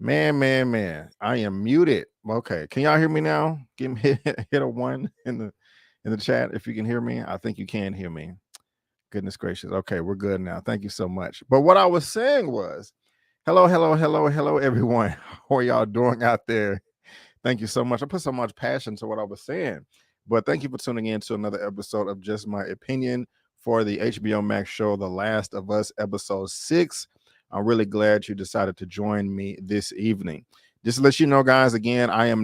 Man. I am muted. Okay. Can y'all hear me now? Give me hit a one in the chat if you can hear me. I think you can hear me. Goodness gracious. Okay, we're good now. Thank you so much. But what I was saying was, hello, everyone. How are y'all doing out there? Thank you so much. I put so much passion to what I was saying. But thank you for tuning in to another episode of Just My Opinion for the HBO Max show, The Last of Us, episode 6. I'm really glad you decided to join me this evening. Just to let you know, guys, again, I've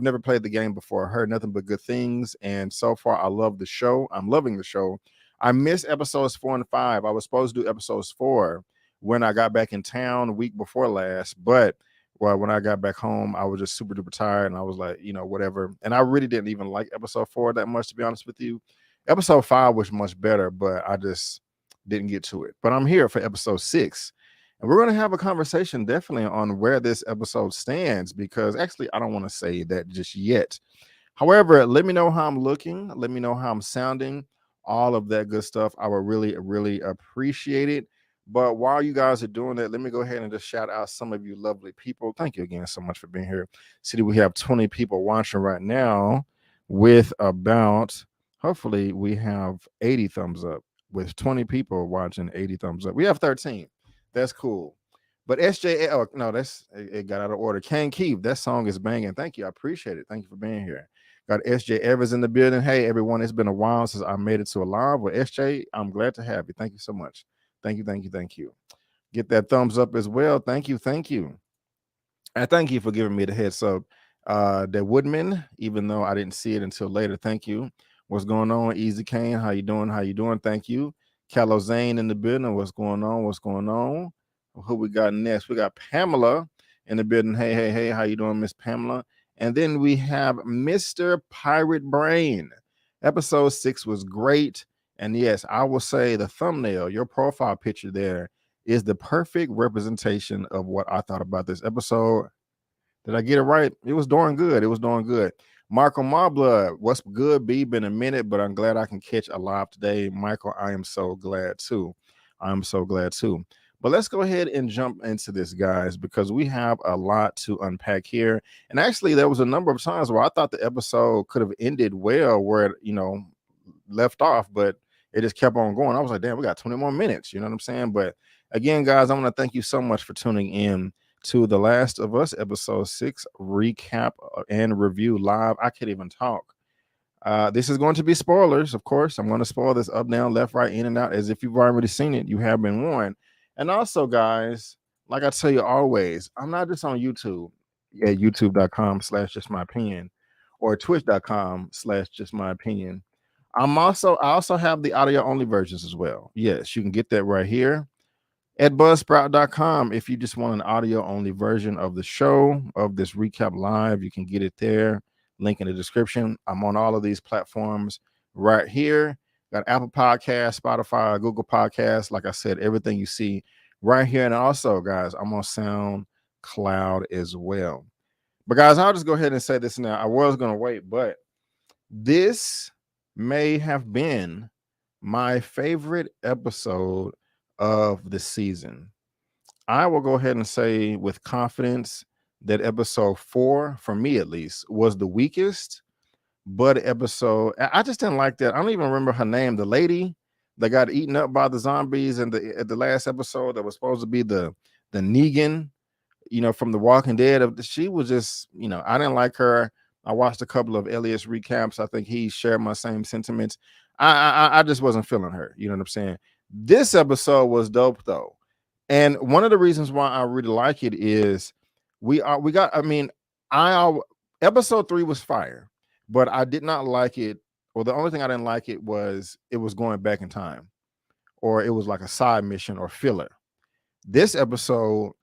never played the game before, heard nothing but good things. And so far, I love the show. I'm loving the show. I missed episodes 4 and 5. I was supposed to do episodes 4 when I got back in town the week before last. But when I got back home, I was just super duper tired. And I was like, whatever. And I really didn't even like episode 4 that much, to be honest with you. Episode 5 was much better, but I just didn't get to it. But I'm here for episode 6. And we're going to have a conversation definitely on where this episode stands, because actually I don't want to say that just yet. However, let me know how I'm looking. Let me know how I'm sounding. All of that good stuff. I would really, really appreciate it. But while you guys are doing that, let me go ahead and just shout out some of you lovely people. Thank you again so much for being here. See, we have 20 people watching right now with about, hopefully, we have 80 thumbs up. With 20 people watching, 80 thumbs up. We have 13. That's cool. But SJ, oh, no, it got out of order. Can Keith, that song is banging. Thank you. I appreciate it. Thank you for being here. Got SJ Evers in the building. Hey, everyone, it's been a while since I made it to a live. Well, SJ, I'm glad to have you. Thank you so much. Thank you, thank you, thank you. Get that thumbs up as well. Thank you, thank you. And thank you for giving me the heads up. The Woodman, even though I didn't see it until later. Thank you. What's going on? Easy Kane, how you doing? How you doing? Thank you. Callow Zane in the building. What's going on? What's going on? Who we got next? We got Pamela in the building. Hey, hey, hey, how you doing, Miss Pamela? And then we have Mr. Pirate Brain. Episode 6 was great. And yes, I will say the thumbnail, your profile picture there, is the perfect representation of what I thought about this episode. Did I get it right? It was doing good. It was doing good. Michael Marblood, what's good, B? Been a minute, but I'm glad I can catch a live today. Michael, I am so glad too. I'm so glad too. But let's go ahead and jump into this, guys, because we have a lot to unpack here. And actually, there was a number of times where I thought the episode could have ended well where it, left off, but it just kept on going. I was like, damn, we got 20 more minutes. You know what I'm saying? But again, guys, I want to thank you so much for tuning in to The Last of Us episode 6 recap and review live. I can't even talk. This is going to be spoilers, of course. I'm going to spoil this up, down, left, right, in and out. As if you've already seen it, you have been warned. And also, guys, like I tell you always, I'm not just on YouTube at youtube.com/justmyopinion or twitch.com/justmyopinion. I also have the audio only versions as well. Yes, you can get that right here at buzzsprout.com. If you just want an audio only version of the show, of this recap live, you can get it there. Link in the description. I'm on all of these platforms right here. Got Apple Podcasts, Spotify, Google Podcasts. Like I said, everything you see right here. And also, guys, I'm on SoundCloud as well. But guys, I'll just go ahead and say this now. I was going to wait, but this may have been my favorite episode of the season. I will go ahead and say with confidence that episode 4, for me at least, was the weakest. But episode, I just didn't like that. I don't even remember her name. The lady that got eaten up by the zombies at the last episode that was supposed to be the Negan, from The Walking Dead. She was just, I didn't like her. I watched a couple of Elliot's recaps. I think he shared my same sentiments. I just wasn't feeling her. You know what I'm saying? This episode was dope though, and one of the reasons why I really like it is we got. I mean, episode 3 was fire, but I did not like it. Well, the only thing I didn't like it was going back in time, or it was like a side mission or filler. This episode,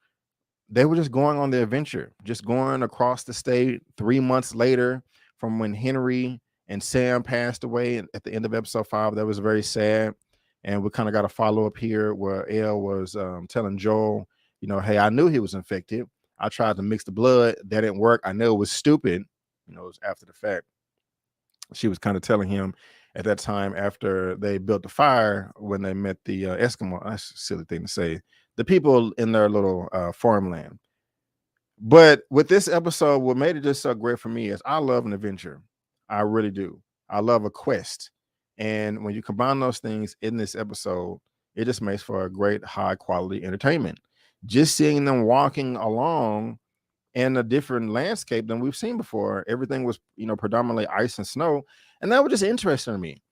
they were just going on their adventure, just going across the state 3 months later from when Henry and Sam passed away at the end of episode 5. That was very sad. And we kind of got a follow up here where Elle was telling Joel, hey, I knew he was infected. I tried to mix the blood. That didn't work. I know it was stupid. It was after the fact. She was kind of telling him at that time after they built the fire when they met the Eskimo. That's a silly thing to say. The people in their little farmland. But with this episode, what made it just so great for me is I love an adventure. I really do. I love a quest. And when you combine those things in this episode, it just makes for a great high quality entertainment. Just seeing them walking along in a different landscape than we've seen before. Everything was, predominantly ice and snow. And that was just interesting to me.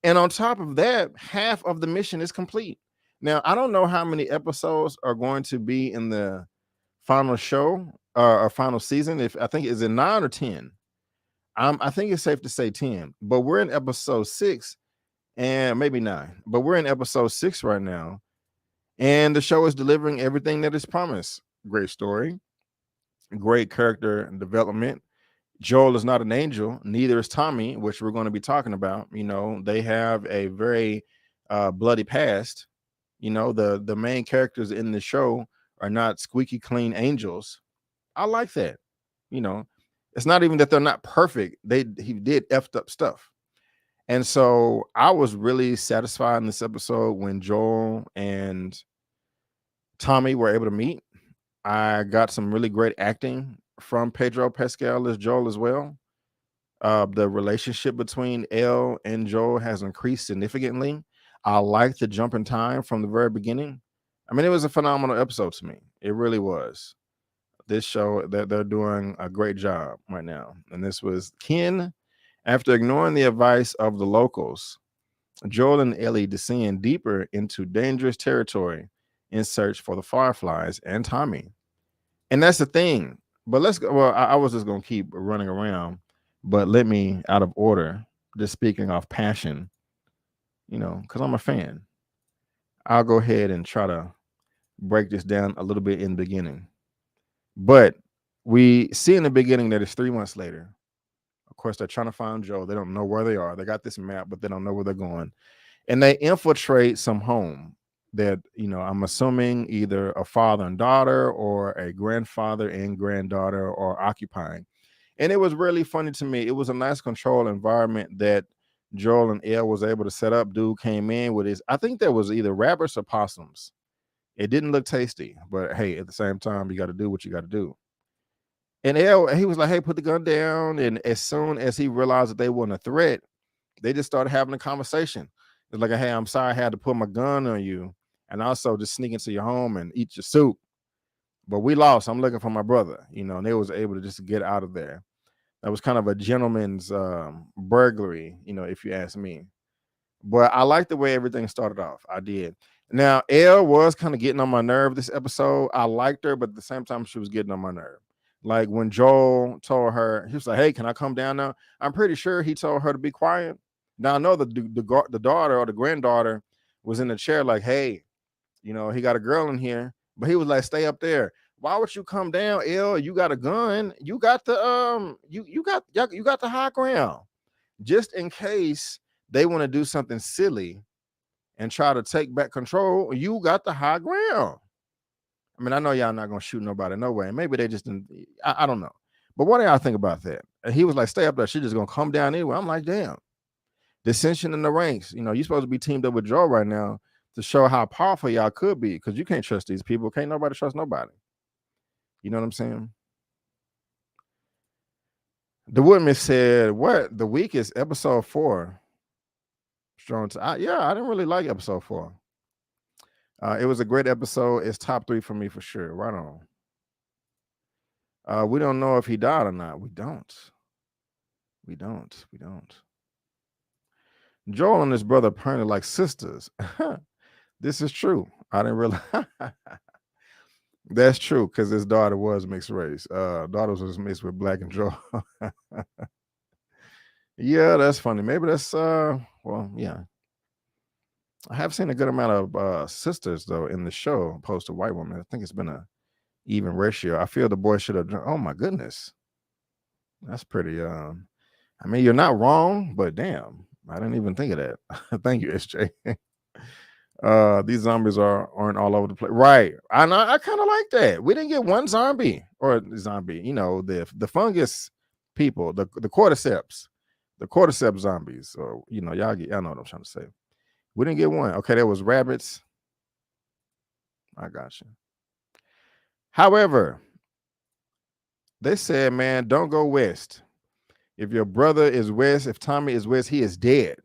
And on top of that, half of the mission is complete. Now, I don't know how many episodes are going to be in the final show or final season. If I think is it 9 or 10. I think it's safe to say 10. But we're in episode 6 and maybe 9. But we're in episode 6 right now. And the show is delivering everything that is promised. Great story, great character development. Joel is not an angel, neither is Tommy, which we're going to be talking about. They have a very bloody past. The main characters in the show are not squeaky clean angels. I like that. It's not even that they're not perfect. He did effed up stuff. And so I was really satisfied in this episode when Joel and Tommy were able to meet. I got some really great acting from Pedro Pascal as Joel as well. The relationship between Elle and Joel has increased significantly. I like the jump in time from the very beginning. I mean, it was a phenomenal episode to me. It really was. This show that they're doing a great job right now. And this was Ken. After ignoring the advice of the locals, Joel and Ellie descend deeper into dangerous territory in search for the Fireflies and Tommy. And that's the thing. But let's go. Well, I was just gonna keep running around, but let me out of order. Just speaking of passion, because I'm a fan. I'll go ahead and try to break this down a little bit in the beginning. But we see in the beginning that it's 3 months later. Of course, they're trying to find Joe. They don't know where they are. They got this map, but they don't know where they're going. And they infiltrate some home that, I'm assuming either a father and daughter or a grandfather and granddaughter are occupying. And it was really funny to me. It was a nice controlled environment that Joel and Elle was able to set up. Dude came in with his, I think there was either rabbits or possums. It didn't look tasty, but hey, at the same time, you got to do what you got to do. And Elle, he was like, hey, put the gun down. And as soon as he realized that they weren't a threat, they just started having a conversation. It's like, hey, I'm sorry I had to put my gun on you and also just sneak into your home and eat your soup. But we lost. I'm looking for my brother, and they was able to just get out of there. That was kind of a gentleman's burglary, if you ask me. But I like the way everything started off. I did. Now, Elle was kind of getting on my nerve this episode. I liked her, but at the same time, she was getting on my nerve. Like when Joel told her, he was like, hey, can I come down now? I'm pretty sure he told her to be quiet. Now, I know the daughter or the granddaughter was in the chair like, hey, he got a girl in here. But he was like, stay up there. Why would you come down, Elle? You got a gun. You got the you got the high ground. Just in case they want to do something silly and try to take back control, you got the high ground. I mean, I know y'all not gonna shoot nobody, no way. Maybe they just didn't. I don't know. But what do y'all think about that? And he was like, stay up there. She's just gonna come down anyway. I'm like, damn. Dissension in the ranks. You're supposed to be teamed up with Joe right now to show how powerful y'all could be, because you can't trust these people. Can't nobody trust nobody. You know what I'm saying? The Woodman said, what? The weakest episode 4. Strong. I didn't really like episode 4. It was a great episode. It's top 3 for me for sure. Right on. We don't know if he died or not. We don't. Joel and his brother apparently like sisters. This is true. I didn't realize. That's true, because his daughter was mixed race. Daughter was mixed with black and Joel. Yeah, that's funny. Maybe that's yeah. I have seen a good amount of sisters though in the show opposed to white women. I think it's been a even ratio. I feel the boy should have. Oh my goodness, that's pretty. I mean, you're not wrong, but damn, I didn't even think of that. Thank you, SJ. These zombies aren't all over the place, right? I kind of like that. We didn't get one zombie or zombie. The fungus people, the cordyceps zombies. Or y'all know what I'm trying to say. We didn't get one. Okay, there was rabbits. I got you. However, they said, man, don't go west. If your brother is west, if Tommy is west, he is dead.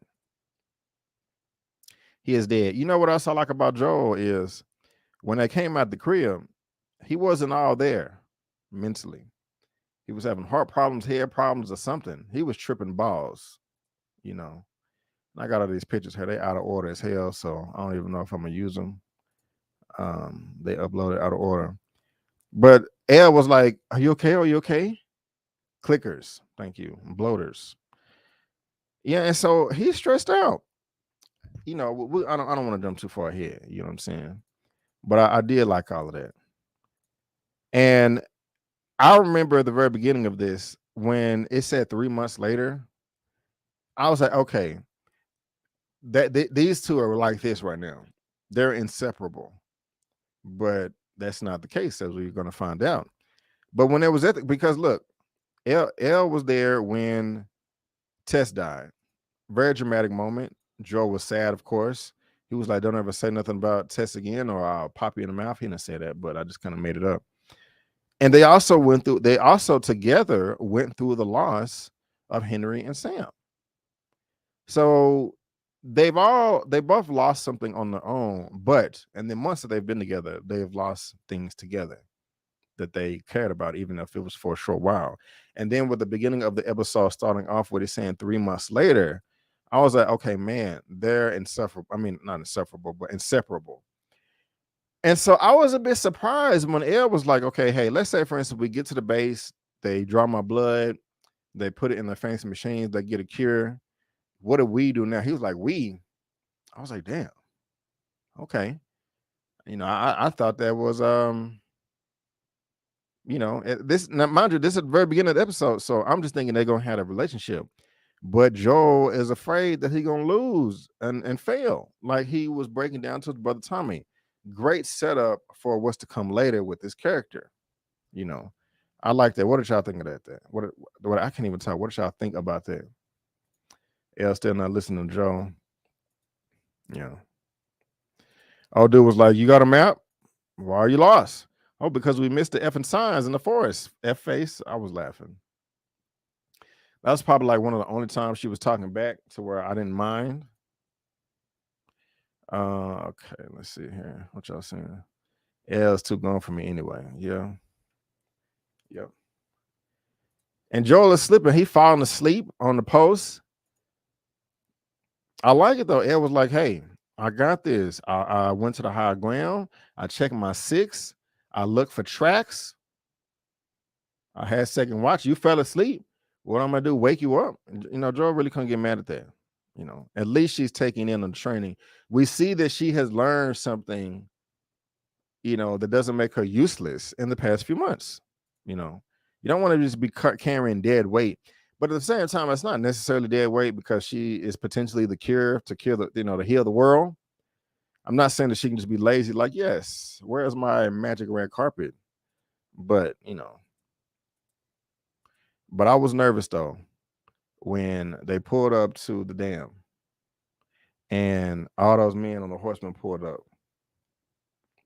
He is dead. You know what else I like about Joel is when they came out the crib, he wasn't all there mentally. He was having heart problems, head problems, or something. He was tripping balls, I got all these pictures here. They out of order as hell, so I don't even know if I'm gonna use them. They uploaded out of order. But Elle was like, are you okay? Are you okay? Clickers, thank you. Bloaters. Yeah, and so he's stressed out. I don't want to jump too far ahead. You know what I'm saying? But I did like all of that. And I remember at the very beginning of this, when it said 3 months later, I was like, okay, these two are like this right now. They're inseparable. But that's not the case, as we're going to find out. But when it was because look, Elle was there when Tess died. Very dramatic moment. Joe was sad, of course. He was like, "Don't ever say nothing about Tess again, or I'll pop you in the mouth." He didn't say that, but I just kind of made it up. And they also together went through the loss of Henry and Sam. So they both lost something on their own, but in the months that they've been together, they've lost things together that they cared about, even if it was for a short while. And then with the beginning of the episode starting off with it saying 3 months later, I was like, okay, man, they're insufferable. I mean, not insufferable, but inseparable. And so I was a bit surprised when Elle was like, okay, hey, let's say, for instance, we get to the base, they draw my blood, they put it in the fancy machines, they get a cure. What do we do now? He was like, we. I was like, damn. Okay. I thought that was this, now mind you, this is the very beginning of the episode, so I'm just thinking they're gonna have a relationship. But Joel is afraid that he's gonna lose and fail, like he was breaking down to his brother Tommy. Great setup for what's to come later with this character. I like that. What did y'all think of that? What I can't even tell. What did y'all think about that? Yeah, still not listening to Joel. Yeah. Old dude was like, "You got a map? Why are you lost?" Oh, because we missed the effing signs in the forest. F face. I was laughing. That was probably like one of the only times she was talking back to where I didn't mind. Okay, let's see here. What y'all saying? L's too gone for me anyway. Yeah. Yep. And Joel is slipping. He falling asleep on the post. I like it though. L was like, "Hey, I got this. I went to the high ground. I checked my 6. I looked for tracks. I had second watch. You fell asleep. What I'm gonna do? Wake you up?" And, Joel really couldn't get mad at that. At least she's taking in on the training. We see that she has learned something, that doesn't make her useless in the past few months. You don't want to just be carrying dead weight, but at the same time, it's not necessarily dead weight because she is potentially the cure to cure to heal the world. I'm not saying that she can just be lazy, like, yes, where's my magic red carpet? But but I was nervous though when they pulled up to the dam and all those men on the horseman pulled up.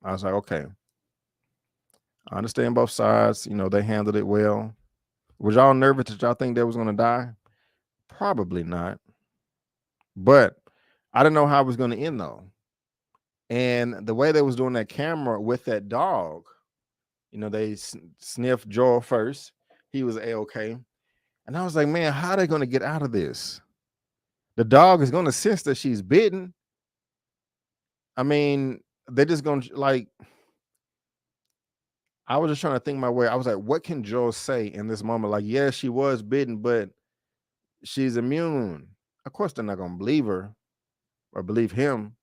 I was like, okay, I understand both sides. They handled it well. Was y'all nervous? Did y'all think they was gonna die? Probably not. But I didn't know how it was gonna end though. And the way they was doing that camera with that dog, they sniffed Joel first. He was A-okay. And I was like, man, how are they gonna get out of this? The dog is gonna sense that she's bitten. I mean, they're just gonna like. I was just trying to think my way. I was like, what can Joel say in this moment? Like, yeah, she was bitten, but she's immune. Of course, they're not gonna believe her or believe him.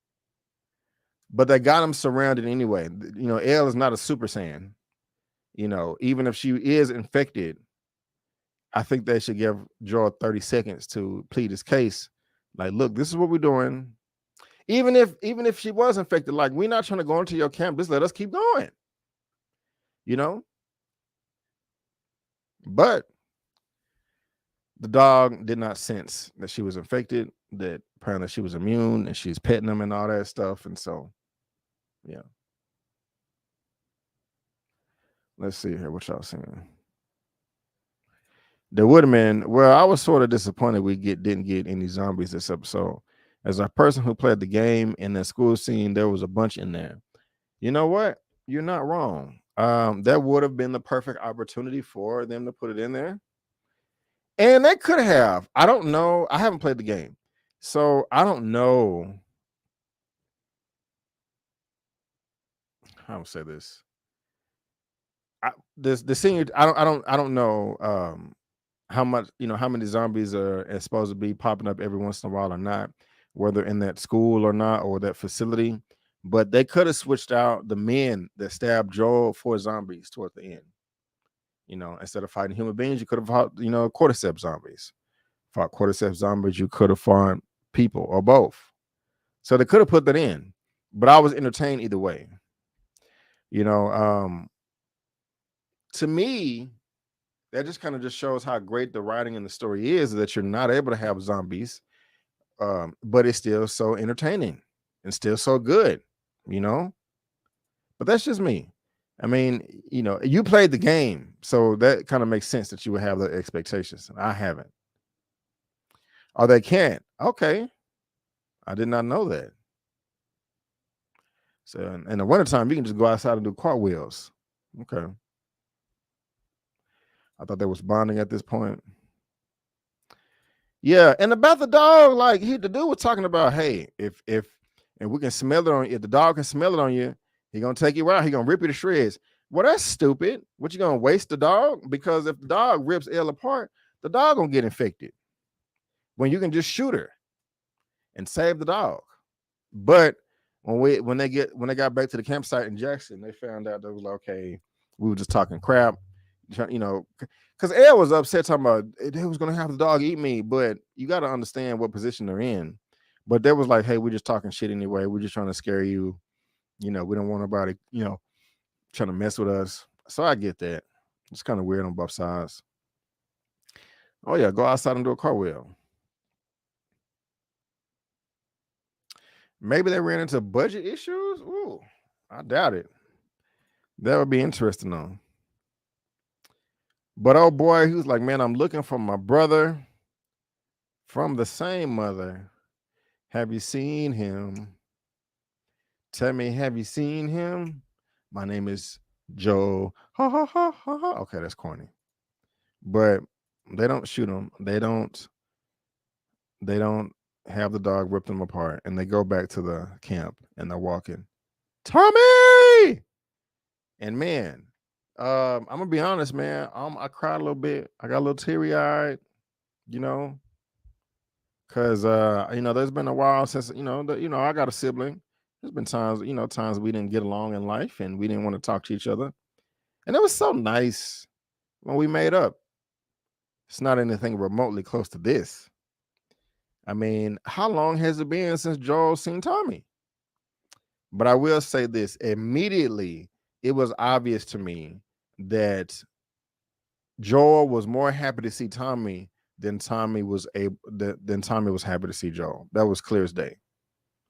But they got him surrounded anyway. Elle is not a Super Saiyan. Even if she is infected, I think they should give Joel 30 seconds to plead his case. Like, look, this is what we're doing. Even if she was infected, like, we're not trying to go into your camp. Just let us keep going. But the dog did not sense that she was infected, that apparently she was immune, and she's petting them and all that stuff. And so, yeah. Let's see here. What y'all saying? The Woodman. Well, I was sort of disappointed we didn't get any zombies this episode. As a person who played the game in the school scene, there was a bunch in there. You know what? You're not wrong. That would have been the perfect opportunity for them to put it in there. And they could have. I don't know. I haven't played the game. So I don't know how to say this. The senior, I don't know how much, how many zombies are supposed to be popping up every once in a while or not, whether in that school or not, or that facility. But they could have switched out the men that stabbed Joel for zombies towards the end. Instead of fighting human beings, you could have fought, cordyceps zombies. Fought cordyceps zombies, you could have fought people or both. So they could have put that in, but I was entertained either way. To me, that just kind of just shows how great the writing in the story is, that you're not able to have zombies, but it's still so entertaining. and still so good, you know. But that's just me. I mean, you know, you played the game, so that kind of makes sense that you would have the expectations. I haven't. Oh, they can't. Okay, I did not know that. So in the wintertime, you can just go outside and do cartwheels. Okay. I thought there was bonding at this point. Yeah, and about the dog, like the dude was talking about, hey, if and we can smell it on you, if the dog can smell it on you, he gonna take you out, he gonna rip you to shreds. Well, that's stupid. What, you gonna waste the dog? Because if the dog rips L apart, the dog gonna get infected. When you can just shoot her and save the dog. But when they got back to the campsite in Jackson, they found out that was like, okay, we were just talking crap, you know, because Ed was upset talking about they was gonna have the dog eat me, but you got to understand what position they're in. But they was like, hey, we're just talking shit anyway. We're just trying to scare you. You know, we don't want nobody, you know, trying to mess with us. So I get that. It's kind of weird on both sides. Oh yeah, go outside and do a cartwheel. Maybe they ran into budget issues. Ooh, I doubt it. That would be interesting though. But oh boy, he was like, man, I'm looking for my brother from the same mother. Have you seen him? Tell me, have you seen him? My name is Joe. Ha ha ha ha ha. Okay, that's corny. But they don't shoot him. They don't have the dog rip them apart, and they go back to the camp and they're walking. Tommy! And man, I'm gonna be honest, man. I cried a little bit. I got a little teary-eyed, you know, because you know, there's been a while since, you know, I got a sibling. There's been times, you know, times we didn't get along in life and we didn't want to talk to each other. And it was so nice when we made up. It's not anything remotely close to this. I mean, how long has it been since Joel seen Tommy? But I will say this, immediately it was obvious to me that Joel was more happy to see Tommy than Tommy was happy to see Joel. That was clear as day.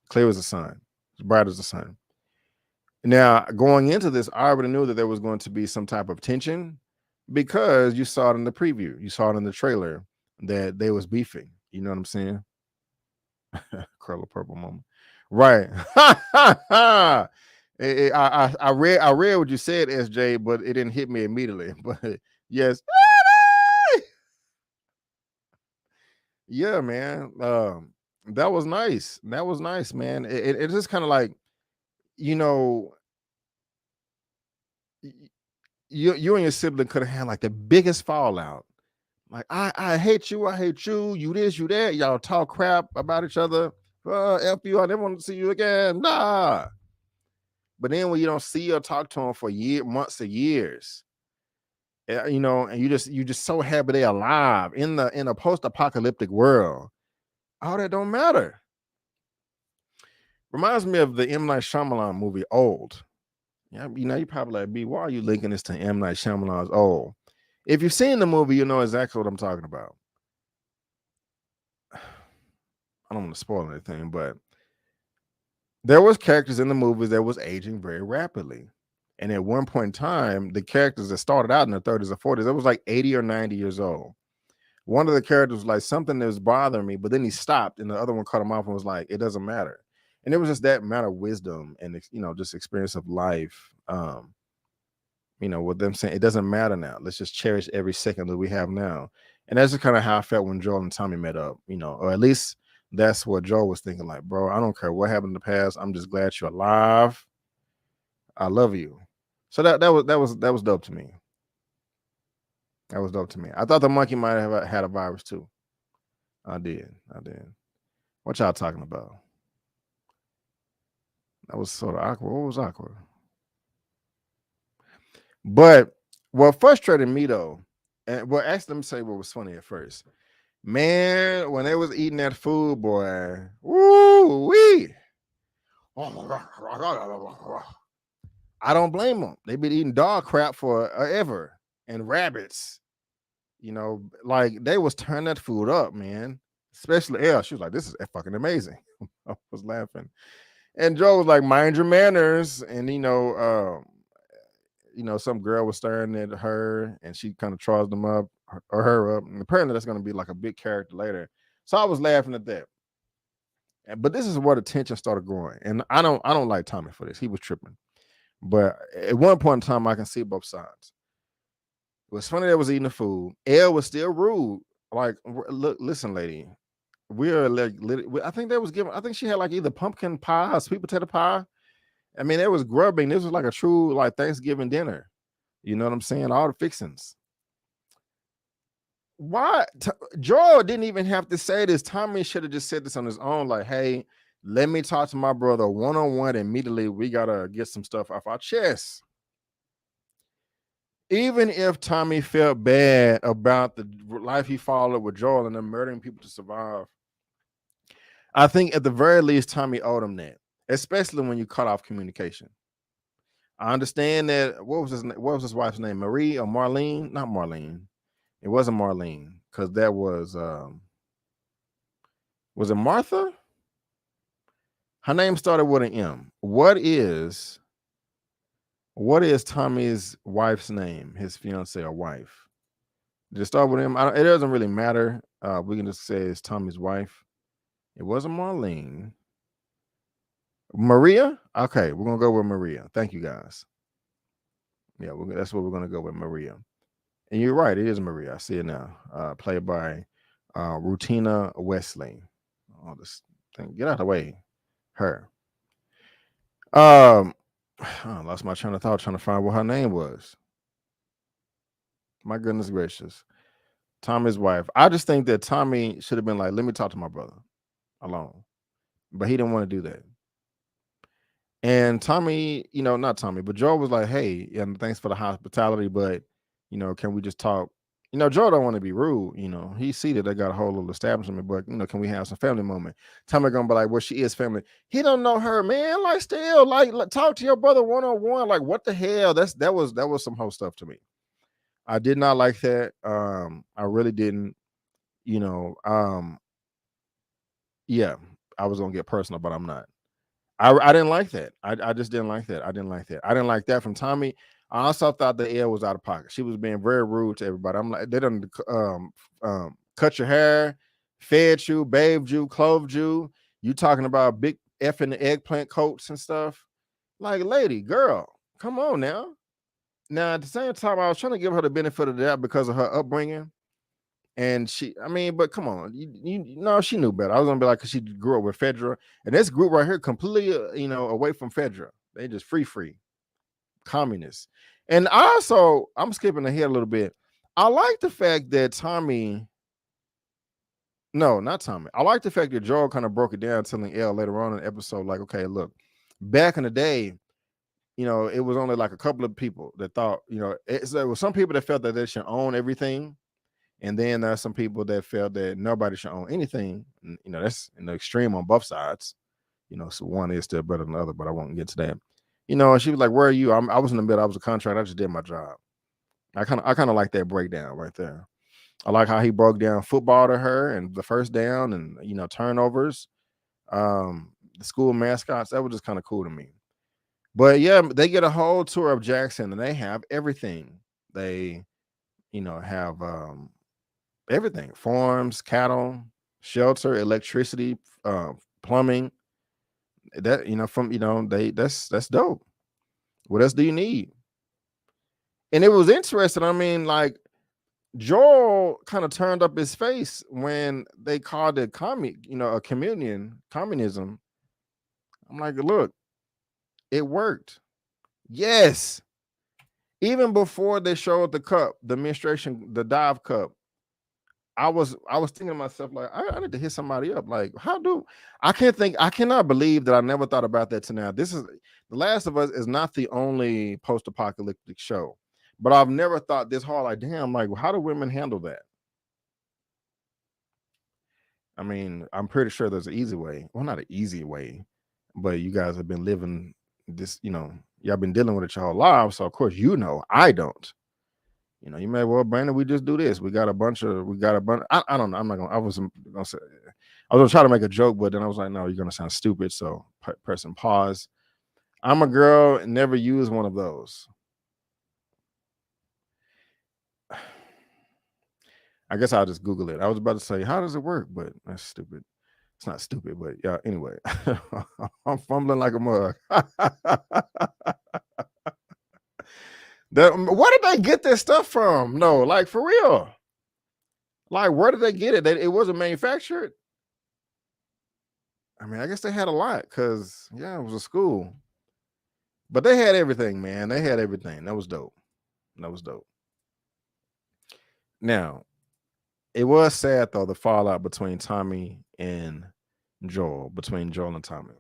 Clear as the sun. As bright as the sun. Now, going into this, I already knew that there was going to be some type of tension because you saw it in the preview. You saw it in the trailer that they was beefing. You know what I'm saying? Curl a purple moment. Right. I read what you said, SJ, but it didn't hit me immediately. But yes. Yeah, man. That was nice. That was nice, man. It's just kind of like, you know, you and your sibling could have had like the biggest fallout. Like, I hate you, you this, you that. Y'all talk crap about each other. F you, I never want to see you again. Nah. But then when you don't see or talk to them for months or years, you know, and you just so happy they're alive in a post-apocalyptic world. All that don't matter. Reminds me of the M. Night Shyamalan movie Old. Yeah, you know, you probably like, B, why are you linking this to M. Night Shyamalan's Old? If you've seen the movie, you know exactly what I'm talking about. I don't want to spoil anything, but there was characters in the movies that was aging very rapidly. And at one point in time, the characters that started out in their 30s or 40s, it was like 80 or 90 years old. One of the characters was like, something that was bothering me, but then he stopped and the other one cut him off and was like, it doesn't matter. And it was just that amount of wisdom and, you know, just experience of life. You know, with them saying it doesn't matter now. Let's just cherish every second that we have now. And that's just kind of how I felt when Joel and Tommy met up, you know, or at least that's what Joel was thinking. Like, bro, I don't care what happened in the past. I'm just glad you're alive. I love you. So that was dope to me. That was dope to me. I thought the monkey might have had a virus too. I did. What y'all talking about? That was sort of awkward. What was awkward? But what frustrated me though, and well, actually, let me say what was funny at first. Man, when they was eating that food, boy, woo wee. I don't blame them. They've been eating dog crap forever and rabbits. You know, like they was turning that food up, man. Especially Elle. She was like, "This is fucking amazing." I was laughing. And Joe was like, mind your manners. And some girl was staring at her and she kind of charged them up or her up. And apparently that's gonna be like a big character later. So I was laughing at that. But this is where the tension started growing. And I don't like Tommy for this. He was tripping. But at one point in time, I can see both sides. It was funny that was eating the food. Elle was still rude. Like, look, listen, lady. We're like, I think they was giving. I think she had like either pumpkin pie or sweet potato pie. I mean, it was grubbing. This was like a true like Thanksgiving dinner. You know what I'm saying? All the fixings. Why Joel didn't even have to say this? Tommy should have just said this on his own. Like, hey, let me talk to my brother one-on-one. Immediately, we gotta get some stuff off our chest. Even if Tommy felt bad about the life he followed with Joel and them murdering people to survive, I think at the very least Tommy owed him that, especially when you cut off communication. I understand that. What was his wife's name? Marie or Marlene? Not Marlene. It wasn't Marlene because that was it Martha? Her name started with an M. What is Tommy's wife's name? His fiance or wife? Did it start with him? It doesn't really matter. We can just say it's Tommy's wife. It wasn't Marlene. Maria? Okay, we're gonna go with Maria. Thank you guys. Yeah, that's what we're gonna go with, Maria. And you're right, it is Maria. I see it now. Played by Rutina Wesley. Oh, this thing, get out of the way. Her. I lost my train of thought trying to find what her name was. My goodness gracious. Tommy's wife. I just think that Tommy should have been like, let me talk to my brother alone. But he didn't want to do that. And Tommy, not Tommy, but Joe was like, hey, and thanks for the hospitality, but can we just talk? Joe don't want to be rude. He see that they got a whole little establishment, but can we have some family moment? Tommy gonna be like, well, she is family. He don't know her, man. Like, still, like talk to your brother one-on-one. Like, what the hell? That was some whole stuff to me. I did not like that. I really didn't. Yeah, I was gonna get personal, but I'm not. I didn't like that. I just didn't like that. I didn't like that. I didn't like that from Tommy. I also thought the air was out of pocket. She was being very rude to everybody. I'm like, they done cut your hair, fed you, bathed you, clothed you. You talking about big effing eggplant coats and stuff. Like, lady, girl, come on now. Now, at the same time, I was trying to give her the benefit of the doubt because of her upbringing. And but come on, she knew better. I was gonna be like, cause she grew up with Fedra, and this group right here completely, away from Fedra. They just free communists. And also, I'm skipping ahead a little bit. I like the fact that Tommy, no, not Tommy. I like the fact that Joel kind of broke it down, telling Elle later on in the episode, like, okay, look, back in the day, it was only like a couple of people that thought, there was some people that felt that they should own everything. And then there's some people that felt that nobody should own anything. And, that's in the extreme on both sides. So one is still better than the other, but I won't get to that. And she was like, "Where are you?" I was in the middle. I was a contractor. I just did my job. I kind of like that breakdown right there. I like how he broke down football to her and the first down and turnovers, the school mascots. That was just kind of cool to me. But yeah, they get a whole tour of Jackson and they have everything. They, have everything: farms, cattle, shelter, electricity, plumbing. That that's dope. What else do you need? And it was interesting. I mean, like, Joel kind of turned up his face when they called it a communism. I'm like, look, it worked. Yes. Even before they showed the cup, the administration, the dive cup, I was thinking to myself, like, I need to hit somebody up. Like, I cannot believe that I never thought about that to now. This is The Last of Us is not the only post-apocalyptic show, but I've never thought this hard. Like, damn, like, how do women handle that? I mean, I'm pretty sure there's an easy way. Well, not an easy way, but you guys have been living this, y'all been dealing with it your whole life. So of course, I don't. You may, well, Brandon, we just do this. I don't know. I wasn't gonna say. I was gonna try to make a joke, but then I was like, no, you're gonna sound stupid. So person pause. I'm a girl and never use one of those. I guess I'll just Google it. I was about to say, how does it work? But that's stupid. It's not stupid, but yeah, anyway. I'm fumbling like a mug. Where did they get this stuff from? No, like for real. Like, where did they get it? It wasn't manufactured. I mean, I guess they had a lot because yeah, it was a school. But they had everything, man. They had everything. That was dope. That was dope. Now, it was sad though, the fallout between Tommy and Joel, between Joel and Tommy.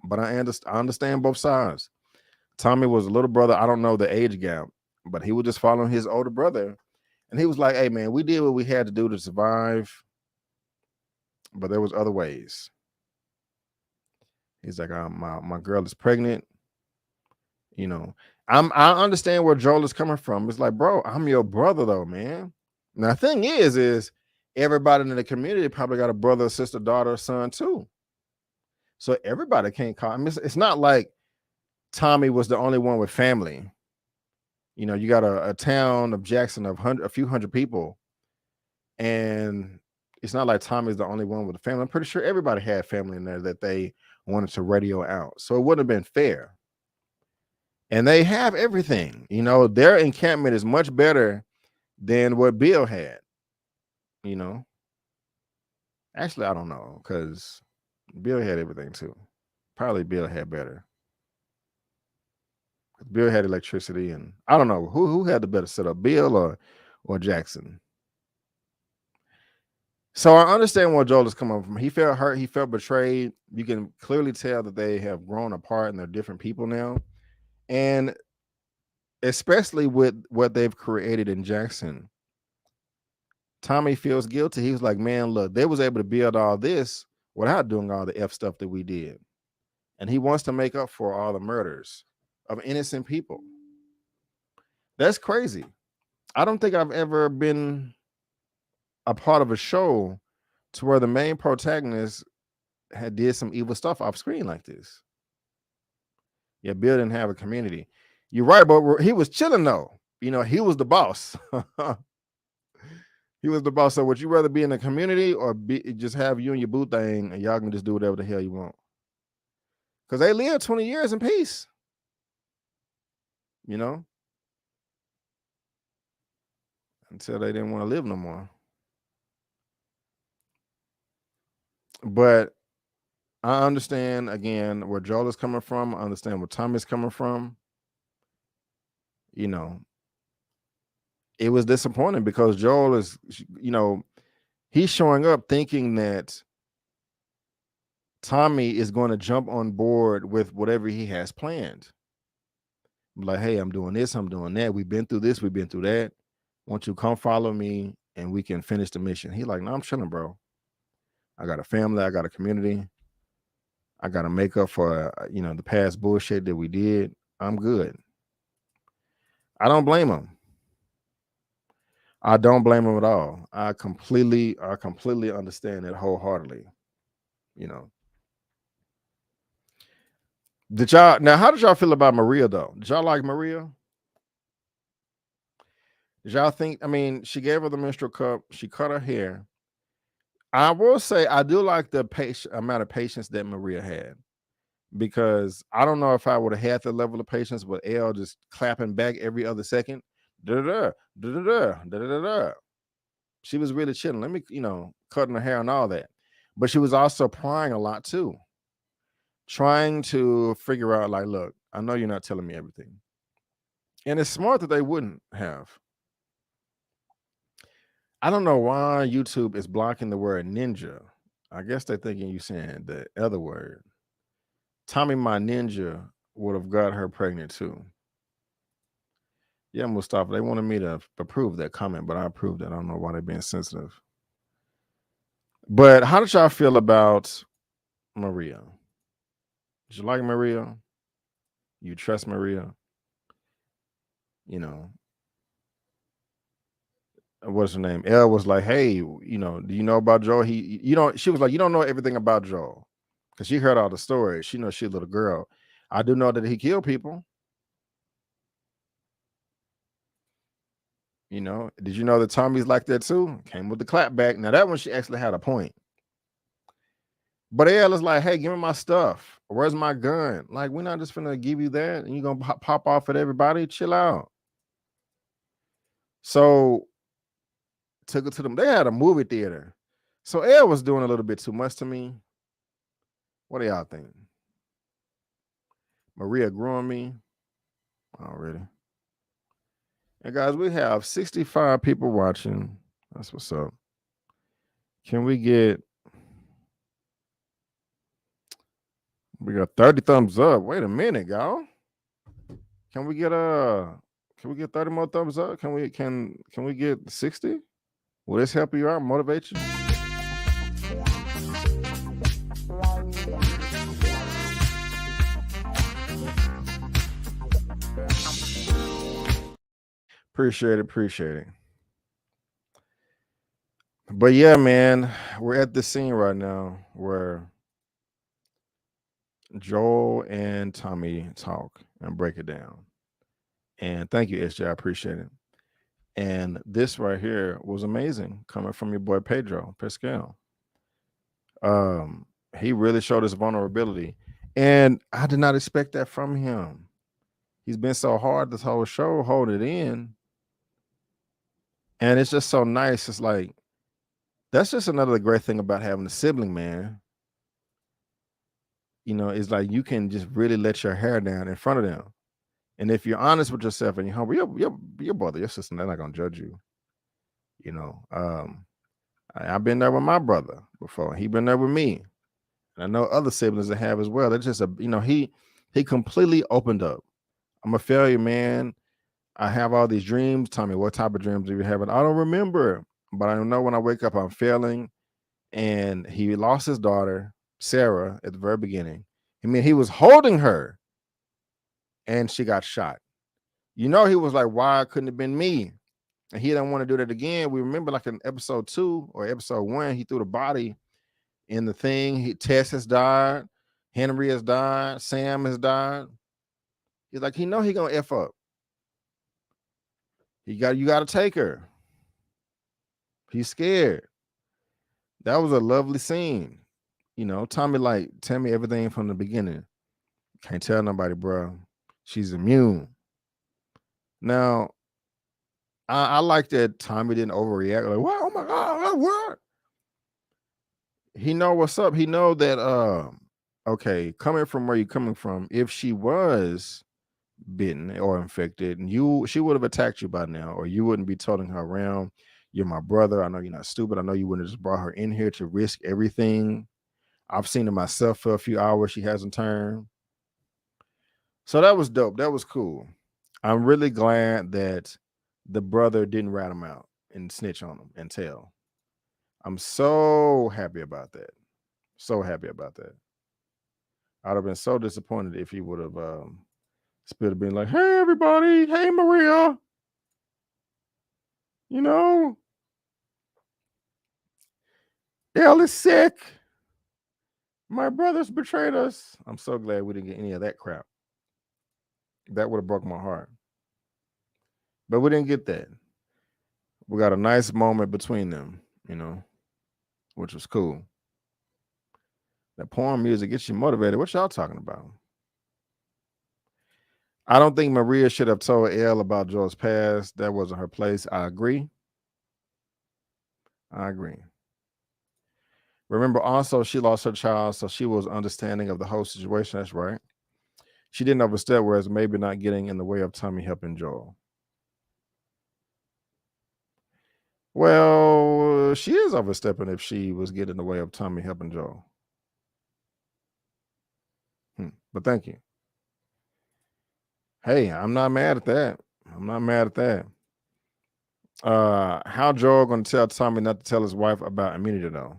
But I understand both sides. Tommy was a little brother. I don't know the age gap, but he was just following his older brother. And he was like, hey man, we did what we had to do to survive, but there was other ways. He's like, my girl is pregnant. You know, I understand where Joel is coming from. It's like, bro, I'm your brother though, man. Now the thing is everybody in the community probably got a brother, sister, daughter, son too. So everybody can't call. I mean, it's not like Tommy was the only one with family. You know, you got a town of Jackson of a few hundred people, and it's not like Tommy's the only one with a family. I'm pretty sure everybody had family in there that they wanted to radio out. So it wouldn't have been fair. And they have everything. You know, their encampment is much better than what Bill had. You know, actually, I don't know because Bill had everything too. Probably Bill had better. Bill had electricity, and I don't know who had the better setup, Bill or Jackson. So I understand where Joel is coming from. He felt hurt. He felt betrayed. You can clearly tell that they have grown apart and they're different people now. And especially with what they've created in Jackson, Tommy feels guilty. He was like, man, look, they was able to build all this without doing all the F stuff that we did. And he wants to make up for all the murders of innocent people. That's crazy. I don't think I've ever been a part of a show to where the main protagonist had did some evil stuff off screen like this. Yeah, Bill didn't have a community. You're right, but he was chilling though. You know, he was the boss. He was the boss. So would you rather be in a community or just have you and your boo thing and y'all can just do whatever the hell you want? Because they lived 20 years in peace. You know? Until they didn't want to live no more. But I understand again where Joel is coming from. I understand where Tommy's coming from. You know, it was disappointing because Joel is, you know, he's showing up thinking that Tommy is going to jump on board with whatever he has planned. Like, hey, I'm doing this, I'm doing that. We've been through this, we've been through that. Won't you come follow me and we can finish the mission? He's like, no, I'm chilling, bro. I got a family, I got a community. I got to make up for, you know, the past bullshit that we did. I'm good. I don't blame him. I don't blame him at all. I completely understand it wholeheartedly. You know. How did y'all feel about Maria though? Did y'all like Maria? Did y'all think, I mean, she gave her the menstrual cup, she cut her hair. I will say I do like the amount of patience that Maria had. Because I don't know if I would have had the level of patience with Elle just clapping back every other second. Da-da-da, da-da-da, da-da-da-da. She was really chilling. Let me, you know, cutting her hair and all that. But she was also prying a lot too. Trying to figure out, like, look, I know you're not telling me everything. And it's smart that they wouldn't have. I don't know why YouTube is blocking the word ninja. I guess they're thinking you saying the other word. Tommy my ninja would have got her pregnant too. Yeah, Mustafa, they wanted me to approve that comment, but I approved it. I don't know why they're being sensitive. But how did y'all feel about Maria? Did you like Maria? You trust Maria? You know, what's her name? Elle was like, hey, you know, do you know about Joel? She was like, you don't know everything about Joel. Because she heard all the stories. She knows she's a little girl. I do know that he killed people. You know, did you know that Tommy's like that too? Came with the clap back. Now that one she actually had a point. But Elle is like, hey, give me my stuff. Where's my gun? Like, we're not just gonna give you that and you're gonna pop off at everybody. Chill out. So took it to them. They had a movie theater. So Elle was doing a little bit too much to me. What do y'all think? Maria grew on me already. And guys, we have 65 people watching. That's what's up. Can we get? We got 30 thumbs up. Wait a minute, y'all. Can we get 30 more thumbs up? Can we get 60? Will this help you out, motivate you? Appreciate it. But yeah, man, we're at the scene right now where Joel and Tommy talk and break it down. And thank you, SJ. I appreciate it. And this right here was amazing coming from your boy Pedro Pascal. He really showed his vulnerability. And I did not expect that from him. He's been so hard this whole show, hold it in. And it's just so nice. It's like, that's just another great thing about having a sibling, man. You know, it's like you can just really let your hair down in front of them. And if you're honest with yourself and you're humble, your brother, your sister, they're not gonna judge you. You know, I've been there with my brother before. He been there with me. And I know other siblings that have as well. It's just he completely opened up. I'm a failure, man. I have all these dreams. Tell me, what type of dreams do you have? I don't remember, but I know when I wake up, I'm failing. And he lost his daughter, Sarah, at the very beginning. I mean, he was holding her and she got shot. You know, he was like, why couldn't it have been me? And he didn't want to do that again. We remember like in episode 2 or episode 1, he threw the body in the thing. Tess has died. Henry has died. Sam has died. He's like, he know he gonna F up. You got to take her. He's scared. That was a lovely scene. You know, Tommy like, tell me everything from the beginning. Can't tell nobody, bro. She's immune. Now, I like that Tommy didn't overreact. Like, what? Oh my God, what? He know what's up. He know that, okay, coming from where you're coming from, if she was bitten or infected, and she would have attacked you by now, or you wouldn't be toting her around. You're my brother. I know you're not stupid. I know you wouldn't have just brought her in here to risk everything. I've seen it myself for a few hours. She hasn't turned. So that was dope. That was cool. I'm really glad that the brother didn't rat him out and snitch on him and tell. I'm so happy about that. So happy about that. I'd have been so disappointed if he would have spilled, been like, hey, everybody. Hey, Maria. You know, Elle is sick. My brothers betrayed us. I'm so glad we didn't get any of that crap. That would have broke my heart. But we didn't get that. We got a nice moment between them, you know, which was cool. That porn music gets you motivated. What y'all talking about? I don't think Maria should have told Elle about Joel's past. That wasn't her place. I agree. Remember, also, she lost her child, so she was understanding of the whole situation. That's right. She didn't overstep, whereas maybe not getting in the way of Tommy helping Joel. Well, she is overstepping if she was getting in the way of Tommy helping Joel. But thank you. Hey, I'm not mad at that. How Joel going to tell Tommy not to tell his wife about immunity, though?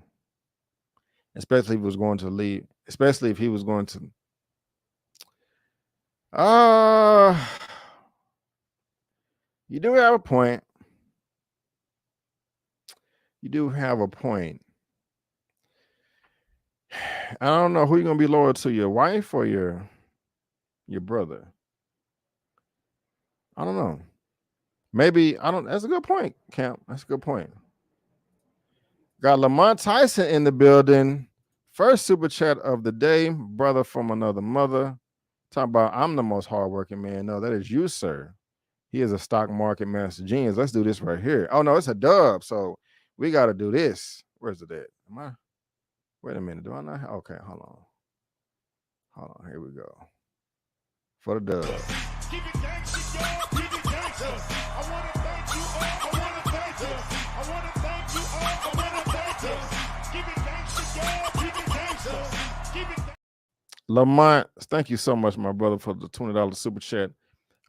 Especially if he was going to leave. Especially if he was going to. You do have a point. You do have a point. I don't know who you're gonna be loyal to, your wife or your brother. I don't know. Maybe I don't. That's a good point, Camp. That's a good point. Got Lamont Tyson in the building. First super chat of the day, brother from another mother. Talking about I'm the most hardworking man. No, that is you, sir. He is a stock market master genius. Let's do this right here. Oh no, it's a dub. So we got to do this. Where's it at? Am I? Wait a minute. Do I not? Okay, hold on. Hold on. Here we go. For the dub. Keep it gangsta, y'all. Keep it gangsta. I want to thank you all. I want to thank you. I want to thank you all. I want to thank you. Keep it gangsta, y'all. Keep it gangsta. Keep it. Lamont, thank you so much, my brother, for the $20 super chat.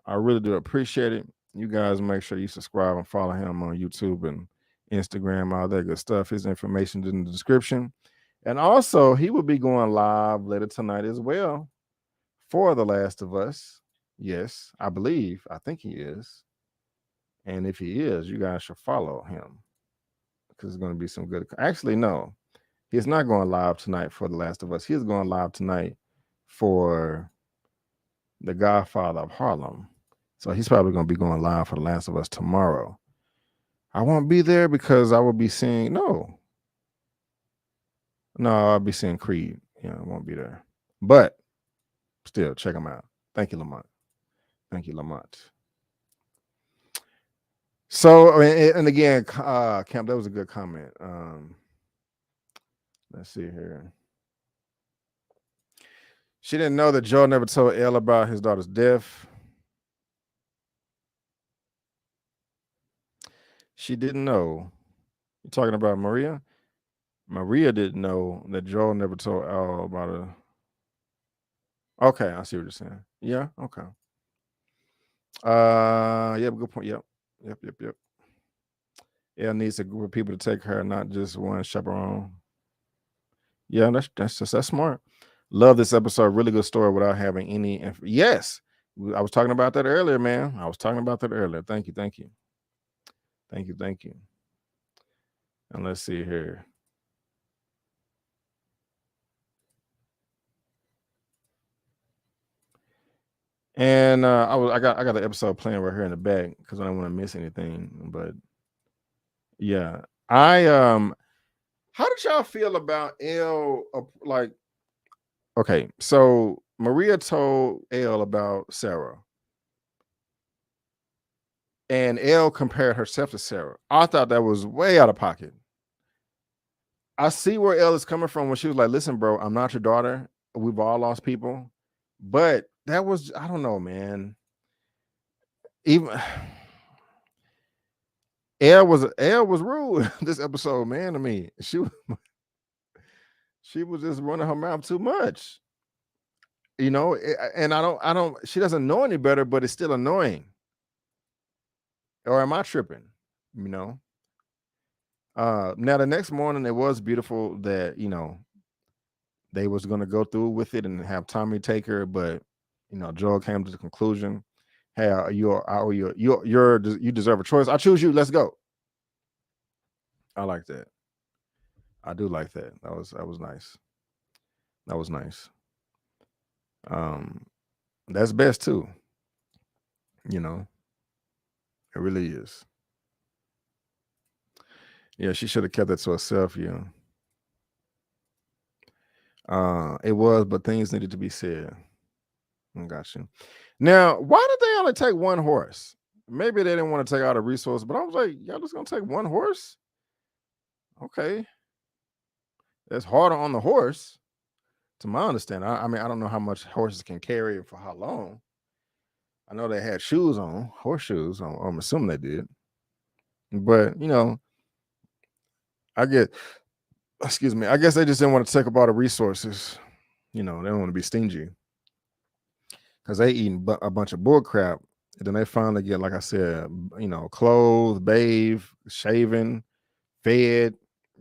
I really do appreciate it. You guys make sure you subscribe and follow him on YouTube and Instagram, all that good stuff. His information is in the description. And also, he will be going live later tonight as well for The Last of Us. Yes, I think he is. And if he is, you guys should follow him because it's going to be some good. Actually, no, he's not going live tonight for The Last of Us. He's going live tonight for The Godfather of Harlem. So he's probably going to be going live for The Last of Us tomorrow. I won't be there because I will be seeing, no, I'll be seeing Creed. Yeah, I won't be there. But still, check him out. Thank you, Lamont. Thank you, Lamont. So, and again, Camp, that was a good comment. Let's see here. She didn't know that Joe never told Elle about his daughter's death. She didn't know. You're talking about Maria? Maria didn't know that Joe never told Elle about her. Okay, I see what you're saying. Yeah, okay. Yeah, good point. Yep. Elle needs a group of people to take her, not just one chaperone. Yeah, that's smart. Love this episode. Really good story without having any. Yes, I was talking about that earlier, man. Thank you. And let's see here. And I got the episode playing right here in the back because I don't want to miss anything. But yeah, how did y'all feel about Elle? Like, okay, so Maria told Elle about Sarah, and Elle compared herself to Sarah. I thought that was way out of pocket. I see where Elle is coming from when she was like, "Listen, bro, I'm not your daughter. We've all lost people," but that was, I don't know, man. Even Elle was rude this episode, man. I mean, she was just running her mouth too much, you know. And I don't. She doesn't know any better, but it's still annoying. Or am I tripping? You know. Now the next morning, it was beautiful that they was gonna go through with it and have Tommy take her, but Joel came to the conclusion, "Hey, you deserve a choice. I choose you. Let's go." I like that. I do like that. That was nice. That was nice. That's best too. It really is. Yeah, she should have kept that to herself. Yeah. It was, but things needed to be said. I got you. Now, why did they only take one horse? Maybe they didn't want to take out a resource, but I was like, y'all just gonna take one horse? Okay. That's harder on the horse, to my understanding. I mean, I don't know how much horses can carry and for how long. I know they had shoes on, horseshoes. I'm assuming they did. But, I guess they just didn't want to take up all the resources. They don't want to be stingy. Because they eating a bunch of bull crap. And then they finally get, like I said, clothed, bathed, shaven, fed,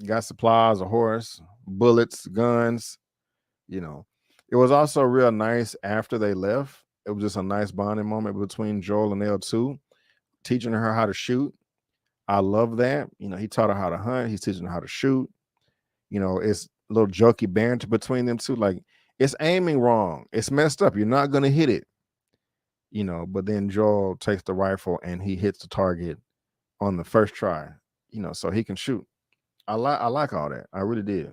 got supplies, a horse, bullets, guns. It was also real nice after they left. It was just a nice bonding moment between Joel and Elle too, teaching her how to shoot. I love that. You know, he taught her how to hunt. He's teaching her how to shoot. You know, it's a little jokey banter between them two. Like, it's aiming wrong. It's messed up. You're not going to hit it. You know, but then Joel takes the rifle and he hits the target on the first try. You know, so he can shoot. I like all that. I really did.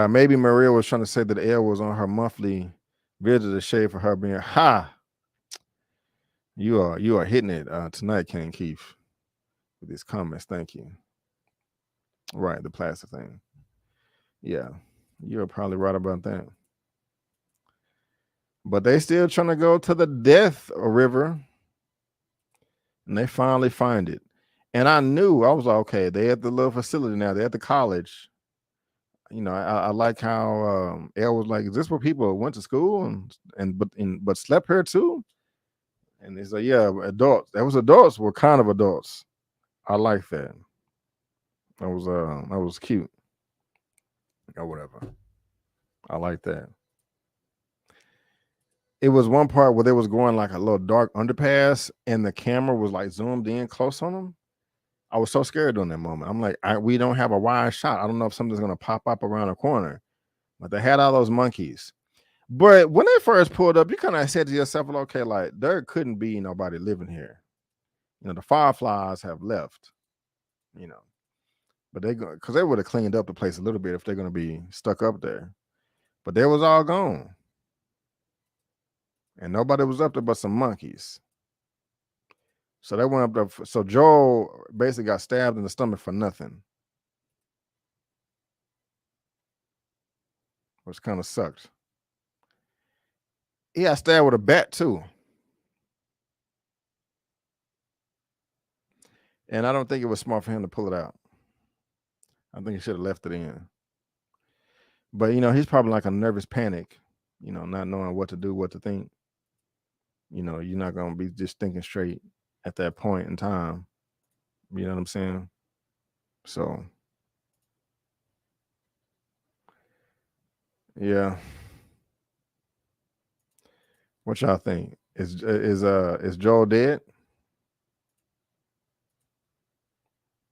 Maybe Maria was trying to say that Elle was on her monthly visit to shade for her being You are hitting it tonight, King Keith, with these comments. Thank you. Right, the plastic thing. Yeah, you're probably right about that. But they still trying to go to the death river, and they finally find it. And I was like, okay, they at the little facility now. They're at the college. You know, I like how Elle was like, "Is this where people went to school but slept here too?" And he's like, "Yeah, adults. That was adults. Were kind of adults." I like that. That was cute or whatever. I like that. It was one part where they was going like a little dark underpass, and the camera was like zoomed in close on them. I was so scared during that moment. I'm like, we don't have a wide shot. I don't know if something's gonna pop up around the corner. But they had all those monkeys. But when they first pulled up, you kind of said to yourself, well, okay, like there couldn't be nobody living here. You know, the fireflies have left, you know. But they go because they would have cleaned up the place a little bit if they're gonna be stuck up there. But they was all gone. And nobody was up there but some monkeys. So they went up there. So Joel basically got stabbed in the stomach for nothing. Which kind of sucked. He got stabbed with a bat too. And I don't think it was smart for him to pull it out. I think he should have left it in. But you know, he's probably like a nervous panic, you know, not knowing what to do, what to think. You know, you're not gonna be just thinking straight at that point in time. You know what I'm saying? So yeah. What y'all think? Is Joel dead?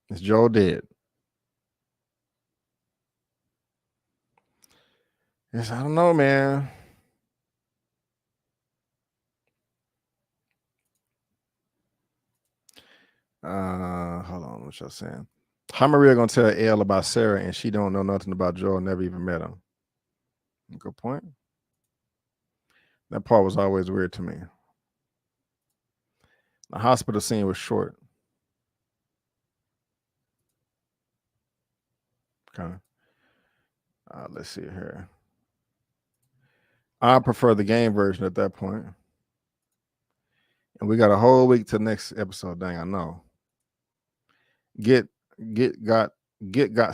Is Joel dead? Yes, I don't know, man. Hold on, what y'all saying? How Maria gonna tell Elle about Sarah and she don't know nothing about Joel, never even met him? Good point. That part was always weird to me. The hospital scene was short. Okay. Let's see here. I prefer the game version at that point. And we got a whole week to next episode. Dang, I know. Get got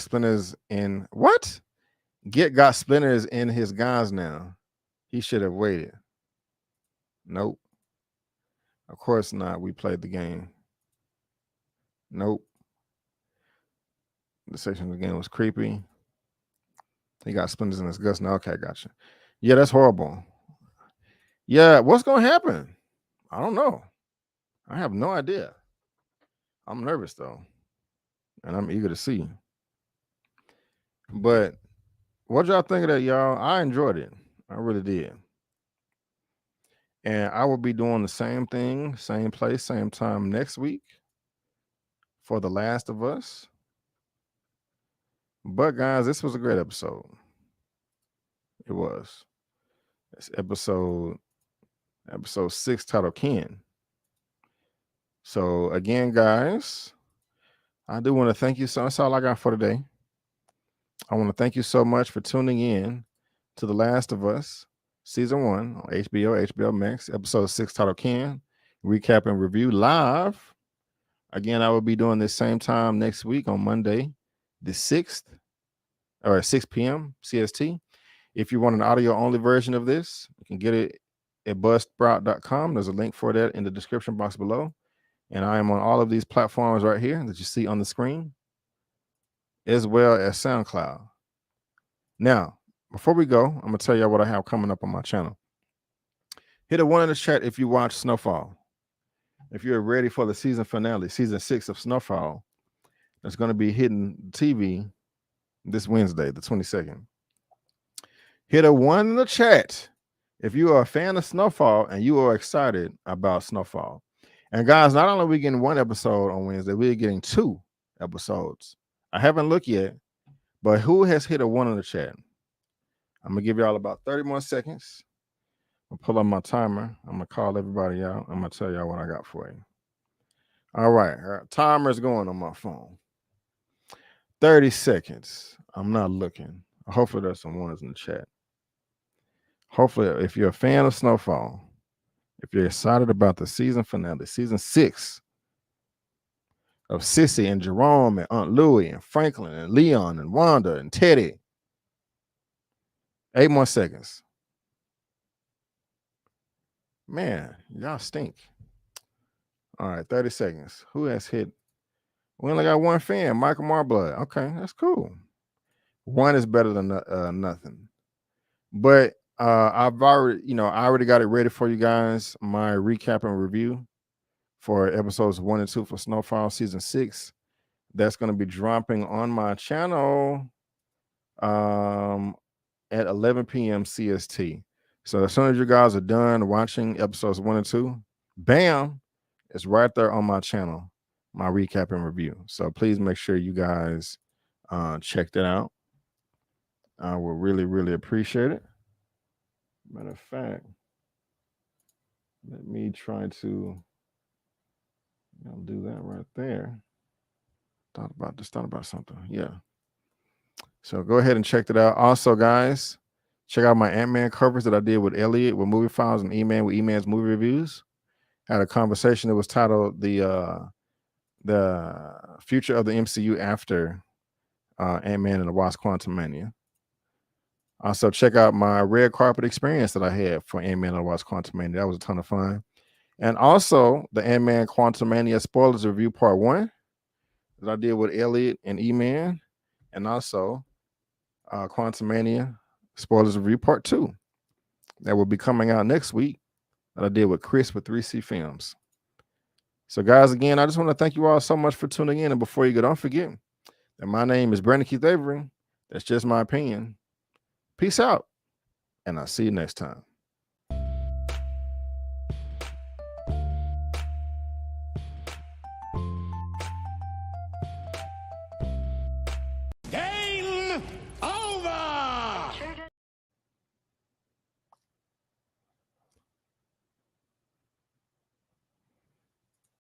splinters in what? Get got splinters in his guns now. He should have waited. Nope. Of course not. We played the game. Nope. The section of the game was creepy. He got splinters in his guts now. Okay, gotcha. Yeah, that's horrible. Yeah, what's gonna happen? I don't know. I have no idea. I'm nervous though, and I'm eager to see. But what y'all think of that, y'all? I enjoyed it. I really did. And I will be doing the same thing, same place, same time next week for The Last of Us. But guys, this was a great episode. It was. It's episode 6 titled Ken. So again, guys, I do want to thank you. So that's all I got for today. I want to thank you so much for tuning in to The Last of Us Season 1 on HBO Max, episode 6 titled Ken. Recap and review live. Again, I will be doing this same time next week on Monday, the 6th, or at 6 p.m. CST. If you want an audio only version of this, you can get it at buzzsprout.com. There's a link for that in the description box below. And I am on all of these platforms right here that you see on the screen, as well as SoundCloud. Now, before we go, I'm going to tell you what I have coming up on my channel. Hit a 1 in the chat if you watch Snowfall. if you're ready for the season finale, season 6 of Snowfall, that's going to be hitting TV this Wednesday, the 22nd. Hit a 1 in the chat if you are a fan of Snowfall and you are excited about Snowfall. And guys, not only are we getting 1 episode on Wednesday, we're getting 2 episodes. I haven't looked yet, but who has hit a 1 in the chat? I'm going to give y'all about 30 more seconds. I'll pull up my timer. I'm going to call everybody out. I'm going to tell y'all what I got for you. All right. Timer's going on my phone. 30 seconds. I'm not looking. Hopefully there's some 1s in the chat. Hopefully, if you're a fan of Snowfall, if you're excited about the season finale, season 6 of Sissy and Jerome and Aunt Louie and Franklin and Leon and Wanda and Teddy. 8 more seconds. Man, y'all stink. All right, 30 seconds. Who has hit? We only got 1 fan, Michael Marblood. Okay, that's cool. 1 is better than nothing. But I've already, I already got it ready for you guys. My recap and review for episodes 1 and 2 for Snowfall season 6. That's going to be dropping on my channel at 11 p.m. CST. So as soon as you guys are done watching episodes 1 and 2, bam, it's right there on my channel, my recap and review. So please make sure you guys check that out. I will really, really appreciate it. Matter of fact, let me try to do that right there. Thought about something. Yeah. So go ahead and check that out. Also, guys, check out my Ant-Man covers that I did with Elliot with Movie Files and Eman with Eman's movie reviews. Had a conversation that was titled the future of the MCU after Ant-Man and the Wasp: Quantumania. Also, check out my red carpet experience that I had for Ant-Man and the Wasp: Quantumania. That was a ton of fun. And also the Ant-Man Quantumania spoilers review part 1 that I did with Elliot and Eman, and also Quantumania spoilers review part 2 that will be coming out next week that I did with Chris with 3C Films. So guys, again, I just want to thank you all so much for tuning in. And before you go, don't forget that my name is Brandon Keith Avery. That's just my opinion. Peace out, and I'll see you next time.